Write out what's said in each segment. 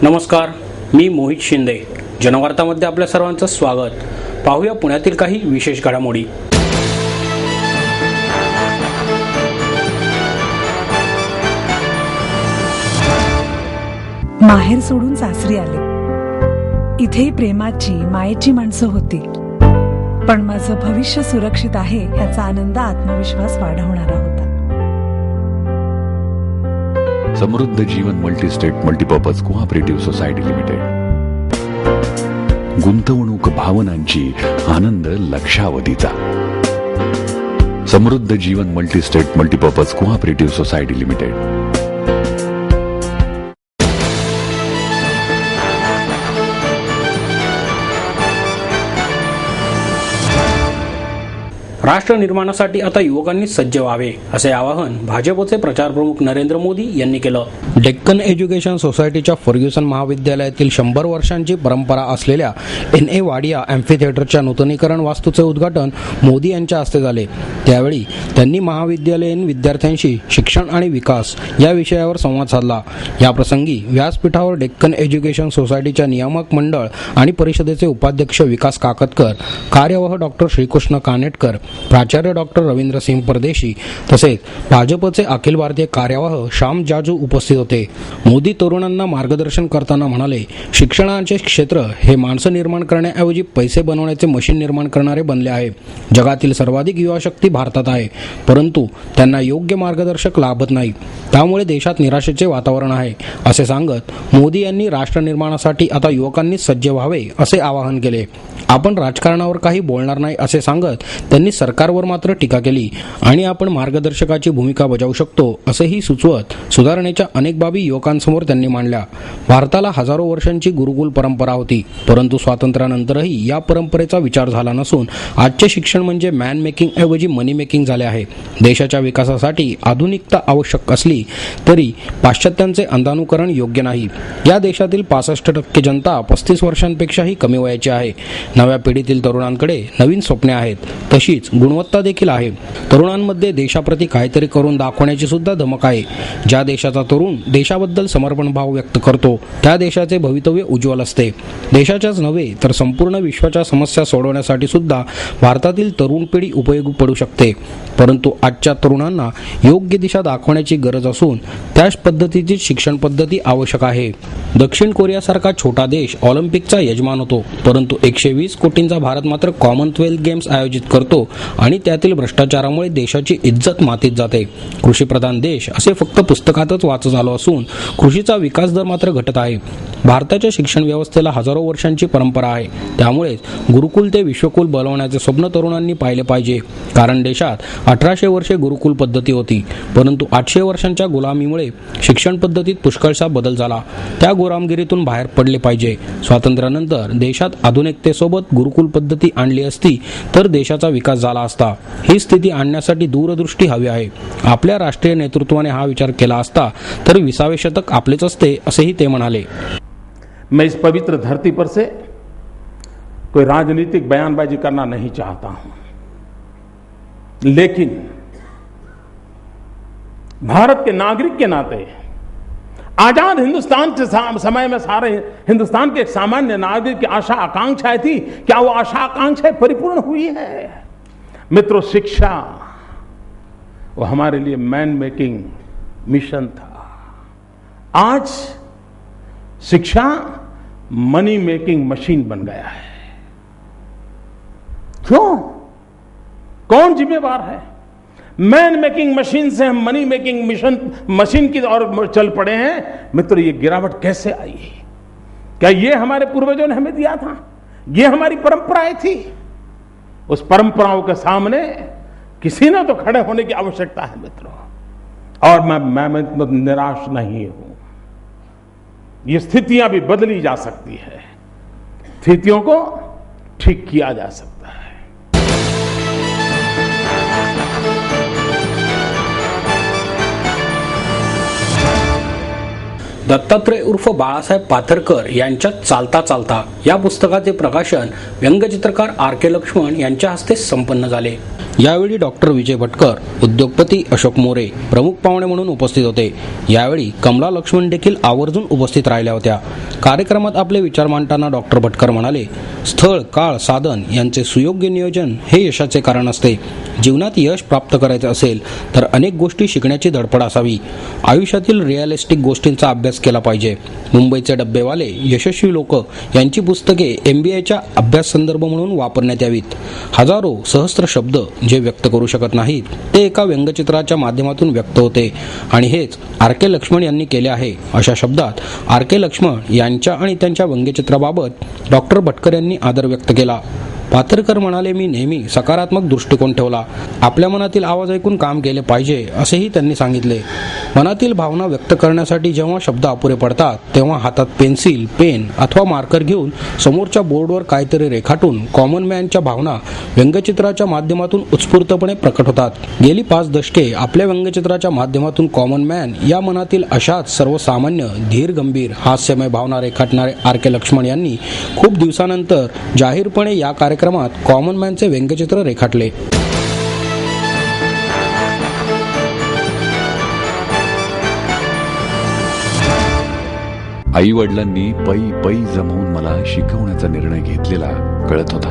नमस्कार, मी मोहित शिंदे. जनवार्तामध्ये आपल्या सर्वांचं स्वागत. पाहूया पुण्यातील काही विशेष घडामोडी. माहेर सोडून सासरी आले. इथेही प्रेमाची मायेची माणसं होती, पण माझं भविष्य सुरक्षित आहे याचा आनंद, आत्मविश्वास वाढवणारा होता. Samruddha Jeevan multistate multipurpose cooperative society limited. गुंतवणूक भावनांची, आनंद लक्षावधीचा. Samruddha Jeevan multistate multipurpose cooperative society limited. राष्ट्र निर्माणासाठी आता युवकांनी सज्ज व्हावे, असे आवाहन भाजपचे प्रचारप्रमुख नरेंद्र मोदी यांनी केलं. डेक्कन एज्युकेशन सोसायटीच्या फर्ग्युसन महाविद्यालयातील 100 वर्षांची परंपरा असलेल्या NA वाडिया अँफिथिएटरच्या नूतनीकरण वास्तूचे उद्घाटन मोदी यांच्या हस्ते झाले. त्यावेळी त्यांनी महाविद्यालयीन विद्यार्थ्यांशी शिक्षण आणि विकास या विषयावर संवाद साधला. या प्रसंगी व्यासपीठावर डेक्कन एज्युकेशन सोसायटीच्या नियामक मंडळ आणि परिषदेचे उपाध्यक्ष विकास काकतकर, कार्यवाह डॉक्टर श्रीकृष्ण कानेटकर, प्राचार्य डॉक्टर रवींद्र सिंह परदेशी तसेच भाजपचे अखिल भारतीय कार्यवाह श्याम जाजू उपस्थित होते. मोदी तरुणांना मार्गदर्शन करताना म्हणाले, शिक्षणाचे क्षेत्र हे माणसं निर्माण करण्याऐवजी पैसे बनवण्याचे मशीन निर्माण करणारे बनले आहे. जगातील सर्वाधिक युवाशक्ती भारतात आहे, परंतु त्यांना योग्य मार्गदर्शक लाभत नाही. त्यामुळे देशात निराशेचे वातावरण आहे, असे सांगत मोदी यांनी राष्ट्र निर्माणासाठी आता युवकांनी सज्ज व्हावे असे आवाहन केले. आपण राजकारणावर काही बोलणार नाही असे सांगत त्यांनी सरकारवर मात्र टीका केली आणि आपण मार्गदर्शकाची भूमिका बजावू शकतो असेही सुचवत सुधारणेच्या अनेक बाबी युवकांसमोर त्यांनी मांडल्या. भारताला हजारो वर्षांची गुरुकुल परंपरा होती, परंतु स्वातंत्र्यानंतरही या परंपरेचा विचार झाला नसून आजचे शिक्षण म्हणजे मॅन मेकिंग ऐवजी मनी मेकिंग झाले आहे. देशाच्या विकासासाठी आधुनिकता आवश्यक असली तरी पाश्चात्यांचे अंधानुकरण योग्य नाही. या देशातील 65% जनता 35 वर्षांपेक्षाही कमी वयाची आहे. नव्या पिढीतील तरुणांकडे नवीन स्वप्ने आहेत, तशीच गुणवत्ता देखील आहे. तरुणांमध्ये देशाप्रती काहीतरी करून दाखवण्याची सुद्धा धमक आहे. ज्या देशाचा तरुण देशाबद्दल समर्पण भाव व्यक्त करतो त्या देशाचे भवितव्य उज्ज्वल असते. देशाच्याच नव्हे तर संपूर्ण विश्वाच्या समस्या सोडवण्यासाठी सुद्धा भारतातील तरुण पिढी उपयोगी पडू शकते. परंतु आजच्या तरुणांना योग्य दिशा दाखवण्याची गरज असून त्याच पद्धतीची शिक्षण पद्धती आवश्यक आहे. दक्षिण कोरियासारखा छोटा देश ऑलिम्पिकचा यजमान होतो, परंतु 120 कोटींचा भारत मात्र कॉमनवेल्थ गेम्स आयोजित करतो आणि त्यातील भ्रष्टाचारामुळे देशाची इज्जत मातीत जाते. कृषीप्रधान देश असे फक्त पुस्तकातच वाचत आलो असून कृषीचा विकास दर मात्र घटत आहे. भारताच्या शिक्षण व्यवस्थेला हजारो वर्षांची परंपरा आहे. त्यामुळे गुरुकुल ते विश्वकुल बनवण्याचे स्वप्न तरुणांनी पाहिले पाहिजे. कारण देशात 1800 वर्षे गुरुकुल पद्धती होती, परंतु 800 वर्षांच्या गुलामीमुळे शिक्षण पद्धतीत पुष्कळसा बदल झाला. त्या गुलामगिरीतून बाहेर पडले पाहिजे. स्वातंत्र्यानंतर देशात आधुनिकतेसोबत गुरुकुल पद्धती आणली असती तर देशाचा विकास झाला असता. ही स्थिती आणण्यासाठी दूरदृष्टी हवी आहे. आपल्या राष्ट्रीय नेतृत्वाने हा विचार केला असता तर 20वें शतक आपलेच असते, असेही ते म्हणाले. मैं इस पवित्र धरती पर से कोई राजनीतिक बयानबाजी करना नहीं चाहता हूं, लेकिन भारत के नागरिक के नाते आजाद हिंदुस्तान के समय में सारे हिंदुस्तान के एक सामान्य नागरिक की आशा आकांक्षाएं थी, क्या वो आशा आकांक्षाएं परिपूर्ण हुई है? मित्रों, शिक्षा वो हमारे लिए मैन मेकिंग मिशन था. आज शिक्षा मनी मेकिंग मशीन बन गया है. क्यों? कौन जिम्मेवार है? मैन मेकिंग मशीन से हम मनी मेकिंग मशीन की ओर चल पड़े हैं. मित्र, ये गिरावट कैसे आई? क्या ये हमारे पूर्वजों ने हमें दिया था? ये हमारी परंपराएं थी. उस परंपराओं के सामने किसी ने तो खड़े होने की आवश्यकता है मित्रों. और मैं निराश नहीं हूं. ये स्थितियां भी बदली जा सकती है. स्थितियों को ठीक किया जा सकता है. दत्तात्रय उर्फ बाळासाहेब पाथरकर यांच्या चालता चालता या पुस्तकाचे प्रकाशन व्यंगचित्रकार RK लक्ष्मण यांच्या हस्ते संपन्न झाले. यावेळी डॉक्टर विजय भटकर, उद्योगपती अशोक मोरे प्रमुख पाहुणे म्हणून उपस्थित होते. यावेळी कमला लक्ष्मण देखील आवर्जून उपस्थित राहिल्या होत्या. कार्यक्रमात आपले विचार मांडताना डॉक्टर भटकर म्हणाले, स्थळ, काळ, साधन यांचे सुयोग्य नियोजन हे यशाचे कारण असते. जीवनात यश प्राप्त करायचे असेल तर अनेक गोष्टी शिकण्याची धडपड असावी. आयुष्यातील रिअलिस्टिक गोष्टींचा अभ्यास केला पाहिजे. मुंबईचे डब्बेवाले, यशस्वी लोक यांची पुस्तके MBAच्या अभ्यास संदर्भ म्हणून वापरण्यात यावीत. हजारो सहस्त्र शब्द जे व्यक्त करू शकत नाहीत ते एका व्यंगचित्राच्या माध्यमातून व्यक्त होते आणि हेच RK लक्ष्मण यांनी केले आहे. अशा शब्दात RK लक्ष्मण यांच्या आणि त्यांच्या व्यंगचित्राबाबत डॉक्टर भटकर यांनी आदर व्यक्त केला. पाथरकर म्हणाले, मी नेहमी सकारात्मक दृष्टिकोन ठेवला. आपल्या मनातील आवाज ऐकून काम केले पाहिजे असेही त्यांनी सांगितले. मनातील भावना व्यक्त करण्यासाठी जेव्हा शब्द अपुरे पडतात तेव्हा हातात पेन्सिल, पेन अथवा मार्कर घेऊन समोरच्या बोर्डवर काहीतरी रेखाटून कॉमन मॅनच्या भावना व्यंगचित्राच्या माध्यमातून उत्स्फूर्तपणे प्रकट होतात. गेली 5 दशके आपल्या व्यंगचित्राच्या माध्यमातून कॉमन मॅन या मनातील अशाच सर्वसामान्य, धीर, गंभीर, हास्यमय भावना रेखाटणारे RK लक्ष्मण यांनी खूप दिवसानंतर जाहीरपणे या कार्यक्रमात कॉमन मॅनचे व्यंगचित्र रेखाटले. आई वडिलांनी पै पै जमवून मला शिकवण्याचा निर्णय घेतलेला कळत होता.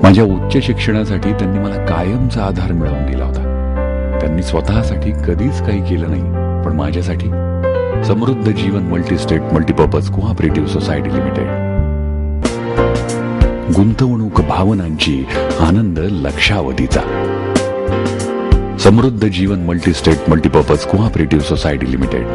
माझ्या उच्च शिक्षणासाठी त्यांनी मला कायमचा आधार मिळवून दिला होता. त्यांनी स्वतःसाठी कधीच काही केलं नाही, पण माझ्यासाठी Samruddha Jeevan multistate multipurpose cooperative society limited. गुंतवणूक भावनांची, आनंद लक्षावधीचा. Samruddha Jeevan multistate multipurpose cooperative society limited.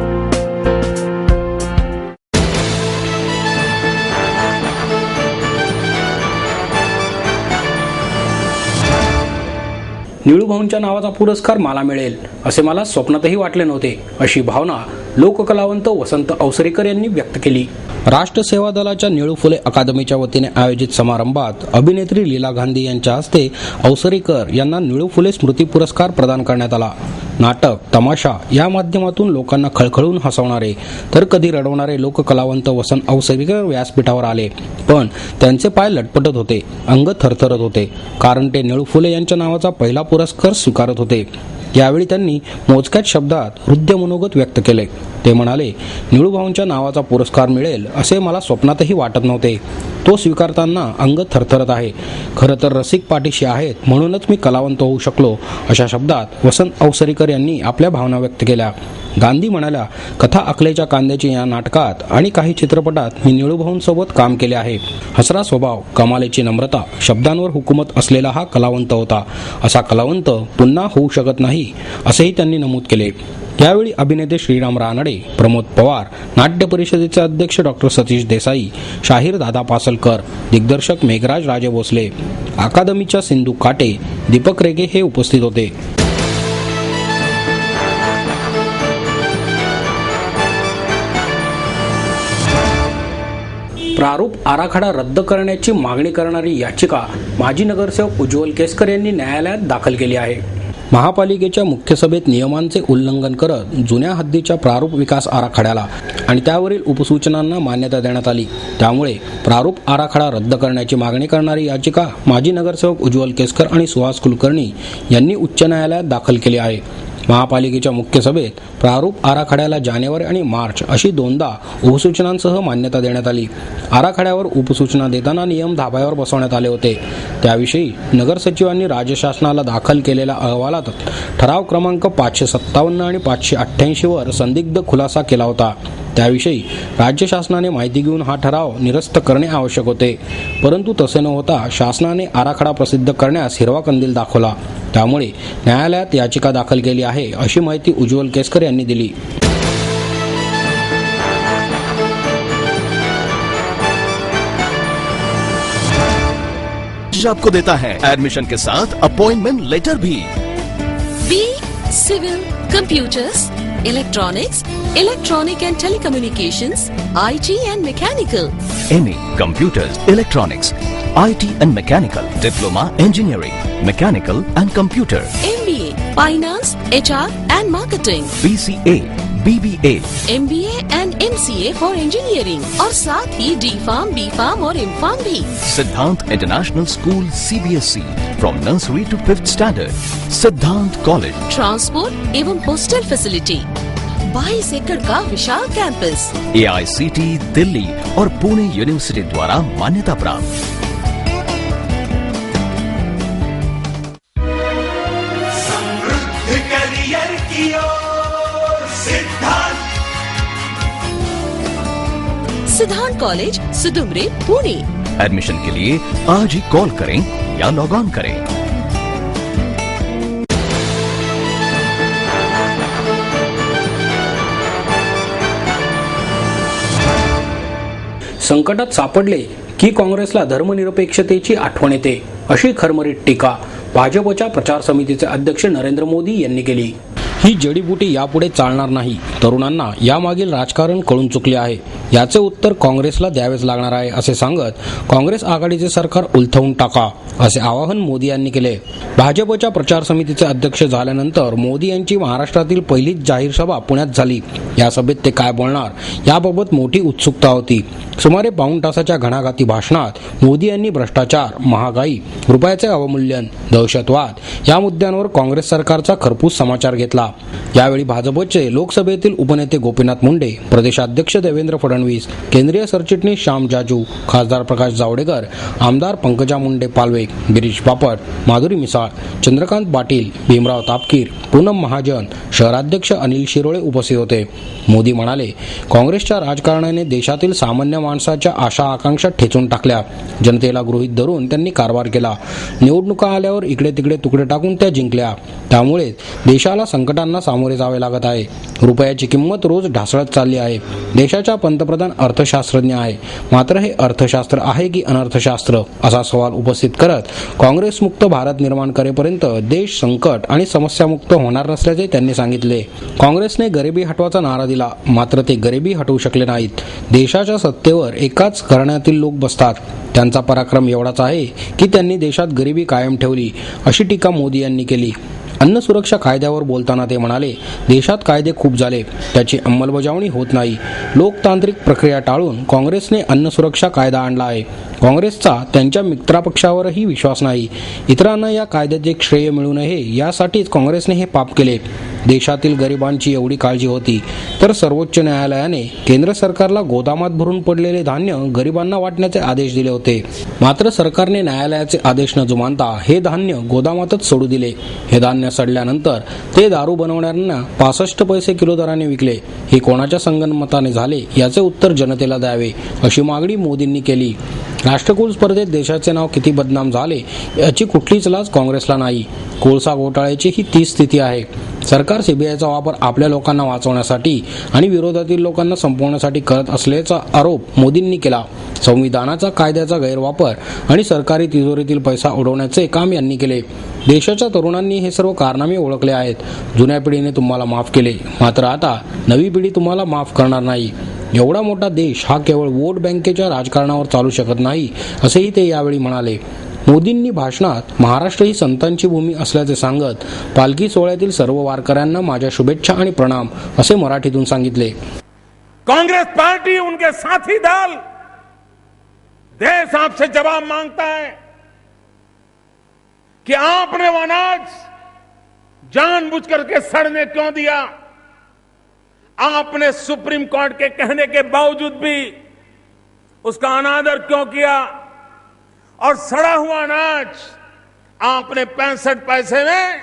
निळूभाऊंच्या नावाचा पुरस्कार मला मिळेल असे मला स्वप्नातही वाटले नव्हते, अशी भावना लोककलावंत वसंत अवसरेकर यांनी व्यक्त केली. राष्ट्र सेवा दलाच्या निळू फुले अकादमीच्या वतीने आयोजित समारंभात अभिनेत्री लीला गांधी यांच्या हस्ते अवसरेकर यांना निळू फुले स्मृती पुरस्कार प्रदान करण्यात आला. नाटक, तमाशा या माध्यमातून लोकांना खळखळून हसवणारे तर कधी रडवणारे लोककलावंत वसंत अवसरेकर व्यासपीठावर आले, पण त्यांचे पाय लटपटत होते, अंग थरथरत होते, कारण ते निळू फुले यांच्या नावाचा पहिला पुरस्कार स्वीकारत होते. यावेळी त्यांनी मोजक्याच शब्दात हृदय मनोगत व्यक्त केले. ते म्हणाले, निळूभाऊंच्या नावाचा पुरस्कार मिळेल असे मला स्वप्नातही वाटत नव्हते. तो स्वीकारताना अंग थरथरत आहे. खरं तर रसिक पाठीशी आहेत म्हणूनच मी कलावंत होऊ शकलो, अशा शब्दात वसंत अवसरेकर यांनी आपल्या भावना व्यक्त केल्या. गांधी म्हणाल्या, कथा अकलेच्या कांद्याची या नाटकात आणि काही चित्रपटात मी निळूभाऊंसोबत काम केले आहे. हसरा स्वभाव, कमालीची नम्रता, शब्दांवर हुकूमत असलेला हा कलावंत होता. असा कलावंत पुन्हा होऊ शकत नाही असेही त्यांनी नमूद केले. यावेळी अभिनेते श्रीराम रानडे, प्रमोद पवार, नाट्य परिषदेचे अध्यक्ष डॉक्टर सतीश देसाई, शाहीर दादा पासलकर, दिग्दर्शक मेघराज राजे भोसले, अकादमीच्या सिंधू काटे, दीपक रेगे हे उपस्थित होते. प्रारूप आराखडा रद्द करण्याची मागणी करणारी याचिका माजी नगरसेवक उज्ज्वल केसकर यांनी न्यायालयात दाखल केली आहे. महापालिकेच्या मुख्य सभेत नियमांचे उल्लंघन करत जुन्या हद्दीच्या प्रारूप विकास आराखड्याला आणि त्यावरील उपसूचनांना मान्यता देण्यात आली. त्यामुळे प्रारूप आराखडा रद्द करण्याची मागणी करणारी याचिका माजी नगरसेवक उज्ज्वल केसकर आणि सुहास कुलकर्णी यांनी उच्च न्यायालयात दाखल केली आहे. महापालिकेच्या मुख्य सभेत प्रारूप आराखड्याला जानेवारी आणि मार्च अशी 2दा उपसूचनांसह मान्यता देण्यात आली. आराखड्यावर उपसूचना देताना नियम धाब्यावर बसवण्यात आले होते. त्याविषयी नगर सचिवांनी राज्य शासनाला दाखल केलेल्या अहवालात ठराव क्रमांक 557 आणि 588 वर संदिग्ध खुलासा केला होता. त्याविषयी राज्य शासनाने माहिती घेऊन हा ठराव निरस्त करणे आवश्यक होते, परंतु तसे न होता शासनाने आराखडा प्रसिद्ध करण्यास हिरवा कंदील दाखवला. त्यामुळे न्यायालयात याचिका दाखल केली आहे अशी माहिती उज्ज्वल केसकर यांनी दिली. आपको देता है एडमिशन के साथ अपॉइंटमेंट लेटर भी. B civil, computers, electronics, electronic and telecommunications, IT and mechanical. MA Computers, Electronics, IT and Mechanical, Diploma Engineering, Mechanical and Computer. MBA Finance, HR and Marketing. BCA, BBA, MBA and MCA for engineering और साथ ही D.Pharm, B.Pharm और M.Pharm भी। Siddhant international school CBSE from nursery to 5th standard. Siddhant college. Transport एवं hostel facility. 22 एकड़ का विशाल campus. AICT Delhi और Pune university द्वारा मान्यता प्राप्त। सिद्धांत कॉलेज, सुदुमरे, पुणे। एडमिशन के लिए आज ही कॉल करें या लॉग ऑन करें। संकटात सापडले की काँग्रेसला धर्मनिरपेक्षतेची आठवण येते, अशी खरमरीत टीका भाजपच्या प्रचार समितीचे अध्यक्ष नरेंद्र मोदी यांनी केली। ही जडीबुटी यापुढे चालणार नाही। तरुणांना यामागील राजकारण कळून चुकले आहे, याचे उत्तर काँग्रेसला द्यावेच लागणार आहे, असे सांगत काँग्रेस आघाडीचे सरकार उलथवून टाका, असे आवाहन मोदी यांनी केले। भाजपच्या प्रचार समितीचे अध्यक्ष झाल्यानंतर मोदी यांची महाराष्ट्रातील पहिलीच जाहीर सभा पुण्यात झाली। या सभेत ते काय बोलणार याबाबत मोठी उत्सुकता होती। सुमारे पाऊण तासाच्या घणाघाती भाषणात मोदी यांनी भ्रष्टाचार, महागाई, रुपयाचे अवमूल्यन, दहशतवाद या मुद्द्यांवर काँग्रेस सरकारचा खरपूस समाचार घेतला। यावेळी भाजपचे लोकसभेतील उपनेते गोपीनाथ मुंडे, प्रदेशाध्यक्ष देवेंद्र फडणवीस, केंद्रीय सरचिटणीस श्याम जाजू, खासदार प्रकाश जावडेकर, आमदार पंकजा मुंडे पालवे, गिरीश बापट, माधुरी मिसाळ, चंद्रकांत पाटील, भीमराव तापकीर, पूनम महाजन, शहराध्यक्ष अनिल शिरोळे उपस्थित होते। मोदी म्हणाले, काँग्रेसच्या राजकारणाने देशातील सामान्य माणसाच्या आशा आकांक्षा ठेचून टाकल्या। जनतेला गृहीत धरून त्यांनी कारभार केला। निवडणुका आल्यावर इकडे तिकडे तुकडे टाकून त्या जिंकल्या। त्यामुळे देशाला संकटांना सामोरे जावे लागत आहे। रुपयाची किंमत रोज ढासळत चालली आहे। देशाच्या पंतप्रधान अर्थशास्त्रज्ञ आहे, मात्र हे अर्थशास्त्र आहे की अनर्थशास्त्र, असा सवाल उपस्थित करत काँग्रेस मुक्त भारत निर्माण करेपर्यंत देश संकट आणि समस्यामुक्त होणार नसल्याचे त्यांनी सांगितले। काँग्रेसने गरिबी हटवाचा नारा दिला, मात्र ते गरिबी हटवू शकले नाहीत। देशाच्या सत्तेवर एकाच घराण्यातील लोक बसतात। त्यांचा पराक्रम एवढाच आहे की त्यांनी देशात गरिबी कायम ठेवली, अशी टीका मोदी यांनी केली। अन्न सुरक्षा कायद्यावर बोलताना ते म्हणाले, देशात कायदे खूप झाले, त्याची अंमलबजावणी होत नाही। लोकतांत्रिक प्रक्रिया टाळून काँग्रेसने अन्न सुरक्षा कायदा आणला आहे। काँग्रेसचा त्यांच्या मित्रपक्षावरही विश्वास नाही। इतरांना या कायद्याचे श्रेय मिळू नये यासाठीच काँग्रेसने हे पाप केले। देशातील गरिबांची एवढी काळजी होती तर सर्वोच्च न्यायालयाने केंद्र सरकारला गोदामात भरून पडलेले धान्य गरिबांना वाटण्याचे आदेश दिले होते, मात्र सरकारने न्यायालयाचे आदेश न जुमानता हे धान्य गोदामातच सोडू दिले। हे धान्य सडल्यानंतर ते दारू बनवणाऱ्यांना 65 पैसे किलो दराने विकले। हे कोणाच्या संगनमताने झाले याचे उत्तर जनतेला द्यावे, अशी मागणी मोदींनी केली। राष्ट्रकुल स्पर्धेत देशाचे नाव किती बदनाम झाले याची कुठलीच लाज काँग्रेसला नाही। कोळसा घोटाळ्याची ही तीच स्थिती आहे। सरकार सीबीआयचा वापर आपल्या लोकांना वाचवण्यासाठी आणि विरोधातील लोकांना संपवण्यासाठी करत असल्याचा आरोप मोदींनी केला। संविधानाचा कायद्याचा गैरवापर आणि सरकारी तिजोरीतील पैसा उडवण्याचे काम यांनी केले। देशाच्या तरुणांनी हे सर्व कारनामे ओळखले आहेत। जुन्या पिढीने तुम्हाला माफ केले, मात्र आता नवी पिढी तुम्हाला माफ करणार नाही। एवढा मोठा देश हा केवळ वोट बँकेच्या राजकारणावर चालू शकत नाही, असेही ते यावेळी म्हणाले। मोदींनी भाषणात महाराष्ट्र ही संतांची भूमी असल्याचे सांगत पालखी सोहळ्यातील सर्व वारकऱ्यांना माझ्या शुभेच्छा आणि प्रणाम असे मराठीतून सांगितले। कांग्रेस पार्टी, उनके साथी दल, देश आपसे जवाब मांगता है कि आपने वो अनाज जानबूझ करके सड़ने क्यों दिया? आपने सुप्रीम कोर्ट के कहने के बावजूद भी उसका अनादर क्यों किया? और सड़ा हुआ अनाज आपने 65 पैसे में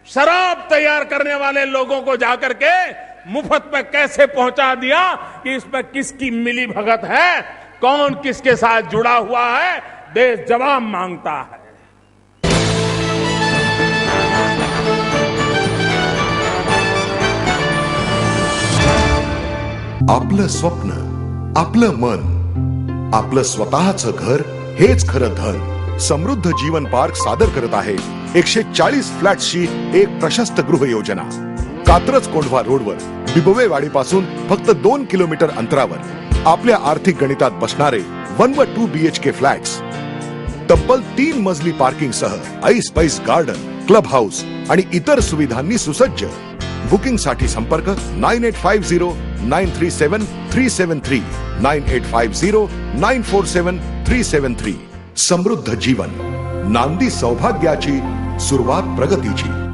शराब तैयार करने वाले लोगों को जाकर के मुफ्त में कैसे पहुंचा दिया कि इसमें किसकी मिली भगत है, कौन किसके साथ जुड़ा हुआ है? देश जवाब मांगता है। आपलं स्वप्न, आपलं मन, आपलं स्वतःचं घर हेच खरं धन। समृद्ध जीवन पार्क सादर करत आहे 140 फ्लॅट्सची एक प्रशस्त गृह योजना। कात्रज कोंढवा रोडवर बिबवेवाडी पासून फक्त 2 किलोमीटर अंतरावर आपल्या आर्थिक गणितात बसणारे 1 व 2 BHK फ्लॅट्स, तब्बल 3 मजली पार्किंग सह ऐस पैस गार्डन, क्लब हाऊस आणि इतर सुविधांनी सुसज्ज। बुकिंग साठी संपर्क 9850 937373 9850947373. समृद्ध जीवन, नांदी सौभाग्याची, सुरुवात प्रगतीची.